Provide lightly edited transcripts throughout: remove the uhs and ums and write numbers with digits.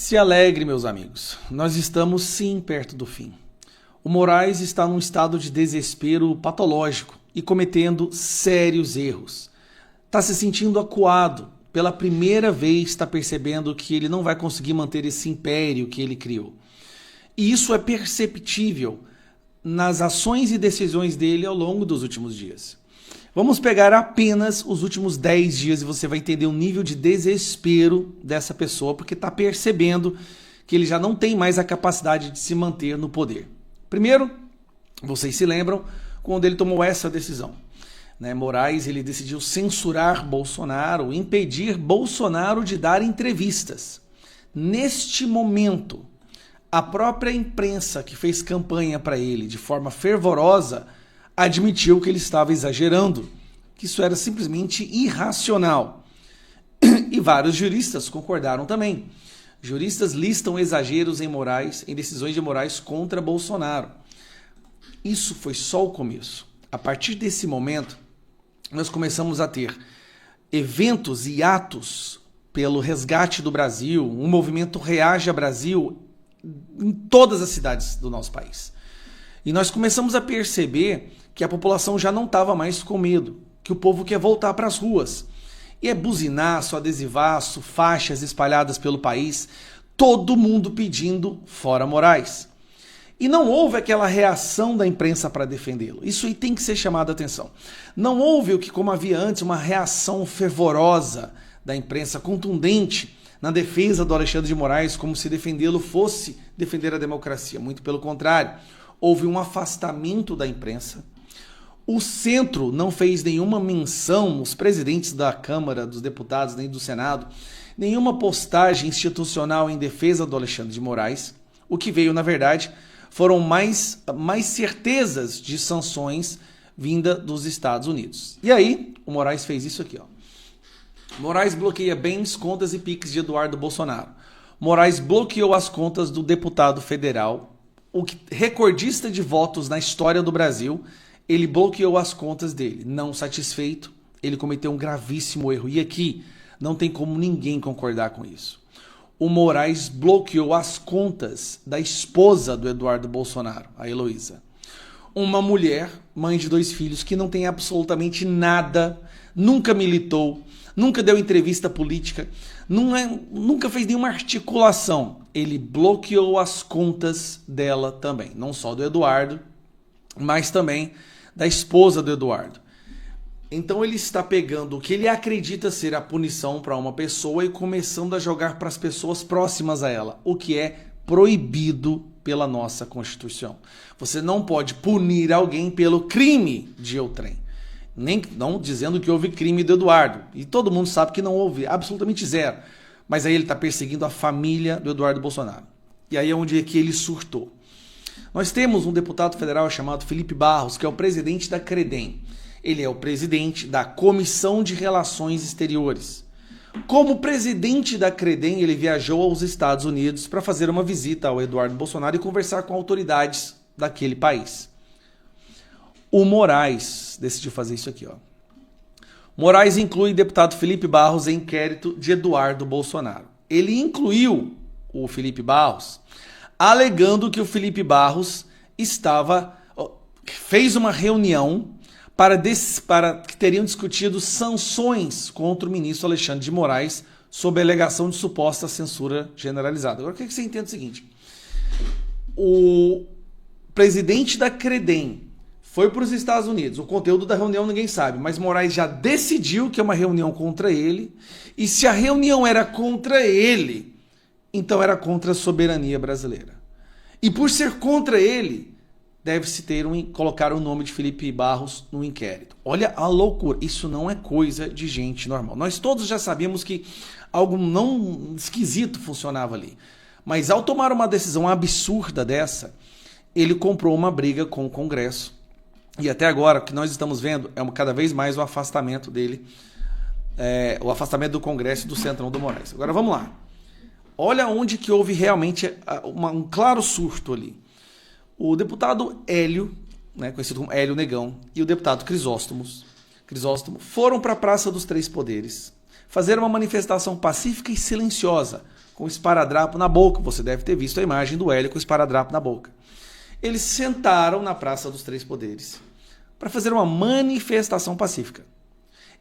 Se alegre, meus amigos, nós estamos sim perto do fim. O Moraes está num estado de desespero patológico e cometendo sérios erros. Está se sentindo acuado, pela primeira vez está percebendo que ele não vai conseguir manter esse império que ele criou. E isso é perceptível nas ações e decisões dele ao longo dos últimos dias. Vamos pegar apenas os últimos 10 dias e você vai entender o nível de desespero dessa pessoa, porque está percebendo que ele já não tem mais a capacidade de se manter no poder. Primeiro, vocês se lembram quando ele tomou essa decisão. Moraes ele decidiu censurar Bolsonaro, impedir Bolsonaro de dar entrevistas. Neste momento, a própria imprensa que fez campanha para ele de forma fervorosa admitiu que ele estava exagerando, que isso era simplesmente irracional. E vários juristas concordaram também. Juristas listam exageros em decisões de Moraes contra Bolsonaro. Isso foi só o começo. A partir desse momento, nós começamos a ter eventos e atos pelo resgate do Brasil, um movimento Reage a Brasil em todas as cidades do nosso país. E nós começamos a perceber que a população já não estava mais com medo, que o povo quer voltar para as ruas. E é buzinaço, adesivaço, faixas espalhadas pelo país, todo mundo pedindo fora Moraes. E não houve aquela reação da imprensa para defendê-lo. Isso aí tem que ser chamado a atenção. Não houve o que, como havia antes, uma reação fervorosa da imprensa, contundente, na defesa do Alexandre de Moraes, como se defendê-lo fosse defender a democracia. Muito pelo contrário, houve um afastamento da imprensa. O centro não fez nenhuma menção, os presidentes da Câmara, dos deputados, nem do Senado, nenhuma postagem institucional em defesa do Alexandre de Moraes. O que veio, na verdade, foram mais certezas de sanções vinda dos Estados Unidos. E aí, o Moraes fez isso aqui, ó. Moraes bloqueia bens, contas e PIX de Eduardo Bolsonaro. Moraes bloqueou as contas do deputado federal, o recordista de votos na história do Brasil. Ele bloqueou as contas dele. Não satisfeito, ele cometeu um gravíssimo erro. E aqui não tem como ninguém concordar com isso. O Moraes bloqueou as contas da esposa do Eduardo Bolsonaro, a Heloísa. Uma mulher, mãe de 2 filhos, que não tem absolutamente nada, nunca militou, nunca deu entrevista política, nunca fez nenhuma articulação. Ele bloqueou as contas dela também. Não só do Eduardo, mas também da esposa do Eduardo. Então ele está pegando o que ele acredita ser a punição para uma pessoa e começando a jogar para as pessoas próximas a ela, o que é proibido pela nossa Constituição. Você não pode punir alguém pelo crime de outrem. Não dizendo que houve crime do Eduardo. E todo mundo sabe que não houve, absolutamente zero. Mas aí ele está perseguindo a família do Eduardo Bolsonaro. E aí é onde é que ele surtou. Nós temos um deputado federal chamado Felipe Barros, que é o presidente da CREDEM. Ele é o presidente da Comissão de Relações Exteriores. Como presidente da CREDEM, ele viajou aos Estados Unidos para fazer uma visita ao Eduardo Bolsonaro e conversar com autoridades daquele país. O Moraes decidiu fazer isso aqui, ó. Moraes inclui deputado Felipe Barros em inquérito de Eduardo Bolsonaro. Ele incluiu o Felipe Barros alegando que o Felipe Barros fez uma reunião para que teriam discutido sanções contra o ministro Alexandre de Moraes sob a alegação de suposta censura generalizada. Agora, o que você entende é o seguinte? O presidente da CREDEM foi para os Estados Unidos. O conteúdo da reunião ninguém sabe, mas Moraes já decidiu que é uma reunião contra ele, e se a reunião era contra ele, então era contra a soberania brasileira. E por ser contra ele, deve-se colocar o nome de Felipe Barros no inquérito. Olha a loucura, isso não é coisa de gente normal. Nós todos já sabíamos que algo não esquisito funcionava ali. Mas ao tomar uma decisão absurda dessa, ele comprou uma briga com o Congresso. E até agora, o que nós estamos vendo é cada vez mais o afastamento dele, o afastamento do Congresso e do Centrão do Moraes. Agora vamos lá. Olha onde que houve realmente um claro surto ali. O deputado Hélio, conhecido como Hélio Negão, e o deputado Crisóstomo foram para a Praça dos Três Poderes fazer uma manifestação pacífica e silenciosa com esparadrapo na boca. Você deve ter visto a imagem do Hélio com esparadrapo na boca. Eles sentaram na Praça dos Três Poderes para fazer uma manifestação pacífica.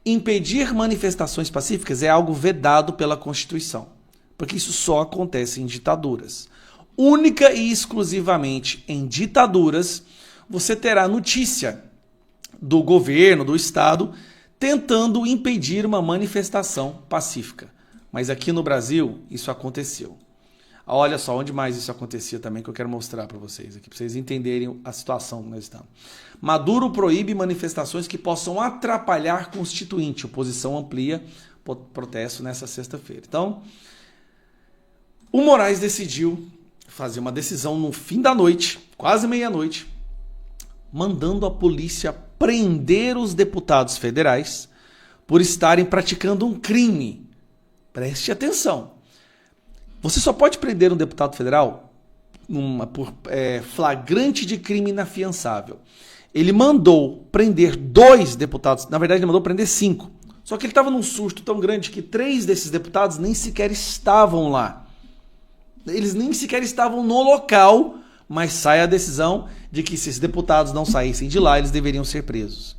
Impedir manifestações pacíficas é algo vedado pela Constituição, porque isso só acontece em ditaduras. Única e exclusivamente em ditaduras, você terá notícia do governo, do Estado, tentando impedir uma manifestação pacífica. Mas aqui no Brasil, isso aconteceu. Olha só onde mais isso acontecia também, que eu quero mostrar para vocês aqui, para vocês entenderem a situação que nós estamos. Maduro proíbe manifestações que possam atrapalhar constituinte. Oposição amplia protesto nessa sexta-feira. Então, o Moraes decidiu fazer uma decisão no fim da noite, quase meia-noite, mandando a polícia prender os deputados federais por estarem praticando um crime. Preste atenção. Você só pode prender um deputado federal por flagrante de crime inafiançável. Ele mandou prender 2 deputados, na verdade ele mandou prender 5. Só que ele estava num susto tão grande que 3 desses deputados nem sequer estavam lá. Eles nem sequer estavam no local, mas sai a decisão de que se esses deputados não saíssem de lá, eles deveriam ser presos.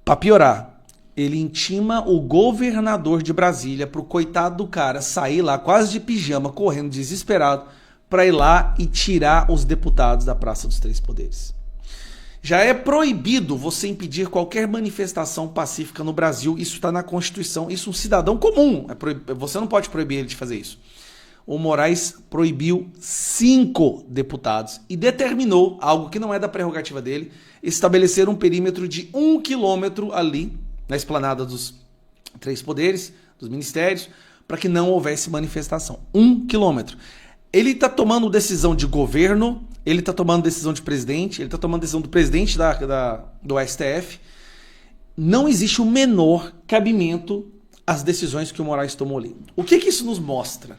Para piorar, ele intima o governador de Brasília para o coitado do cara sair lá quase de pijama, correndo desesperado, para ir lá e tirar os deputados da Praça dos Três Poderes. Já é proibido você impedir qualquer manifestação pacífica no Brasil, isso está na Constituição, isso é um cidadão comum, você não pode proibir ele de fazer isso. O Moraes proibiu 5 deputados e determinou, algo que não é da prerrogativa dele, estabelecer um perímetro de 1 quilômetro ali, na esplanada dos Três Poderes, dos ministérios, para que não houvesse manifestação. 1 quilômetro. Ele está tomando decisão de governo, ele está tomando decisão de presidente, ele está tomando decisão do presidente do STF. Não existe o menor cabimento às decisões que o Moraes tomou ali. O que isso nos mostra?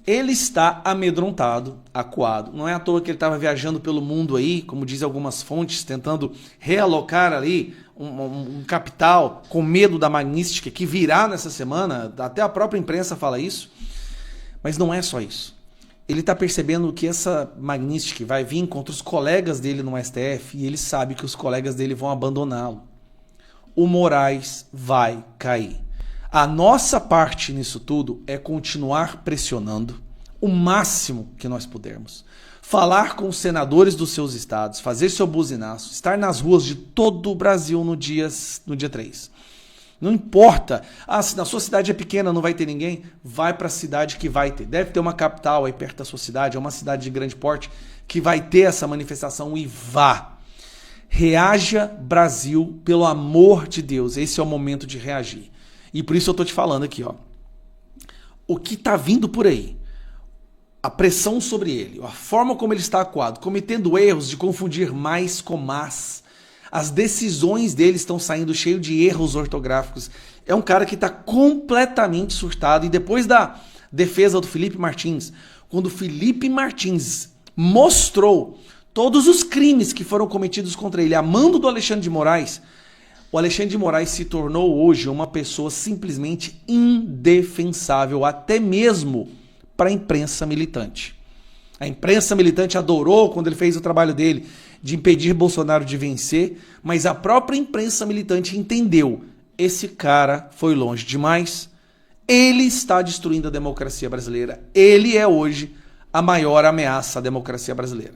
Ele está amedrontado, acuado. Não é à toa que ele estava viajando pelo mundo aí, como dizem algumas fontes, tentando realocar ali um capital com medo da Magnitsky, que virá nessa semana, até a própria imprensa fala isso. Mas não é só isso. Ele está percebendo que essa Magnitsky vai vir contra os colegas dele no STF e ele sabe que os colegas dele vão abandoná-lo. O Moraes vai cair. A nossa parte nisso tudo é continuar pressionando o máximo que nós pudermos. Falar com os senadores dos seus estados, fazer seu buzinaço, estar nas ruas de todo o Brasil no dia 3. Não importa, se na sua cidade é pequena, não vai ter ninguém, vai para a cidade que vai ter. Deve ter uma capital aí perto da sua cidade, é uma cidade de grande porte, que vai ter essa manifestação e vá. Reaja, Brasil, pelo amor de Deus, esse é o momento de reagir. E por isso eu estou te falando aqui, ó. O que está vindo por aí, a pressão sobre ele, a forma como ele está acuado, cometendo erros de confundir mais com mas, as decisões dele estão saindo cheio de erros ortográficos. É um cara que está completamente surtado. E depois da defesa do Felipe Martins, quando o Felipe Martins mostrou todos os crimes que foram cometidos contra ele, a mando do Alexandre de Moraes, o Alexandre de Moraes se tornou hoje uma pessoa simplesmente indefensável, até mesmo para a imprensa militante. A imprensa militante adorou quando ele fez o trabalho dele de impedir Bolsonaro de vencer, mas a própria imprensa militante entendeu, esse cara foi longe demais, ele está destruindo a democracia brasileira, ele é hoje a maior ameaça à democracia brasileira.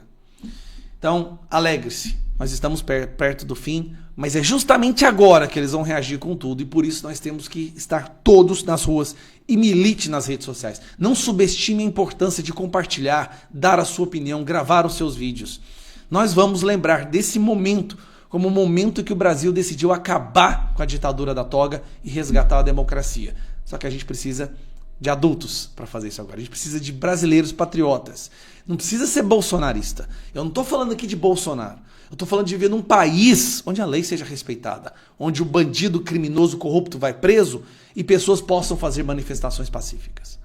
Então, alegre-se, nós estamos perto do fim, mas é justamente agora que eles vão reagir com tudo e por isso nós temos que estar todos nas ruas e milite nas redes sociais. Não subestime a importância de compartilhar, dar a sua opinião, gravar os seus vídeos. Nós vamos lembrar desse momento como o momento que o Brasil decidiu acabar com a ditadura da toga e resgatar a democracia. Só que a gente precisa de adultos para fazer isso agora. A gente precisa de brasileiros patriotas. Não precisa ser bolsonarista. Eu não estou falando aqui de Bolsonaro. Eu estou falando de viver num país onde a lei seja respeitada, onde o bandido criminoso corrupto vai preso e pessoas possam fazer manifestações pacíficas.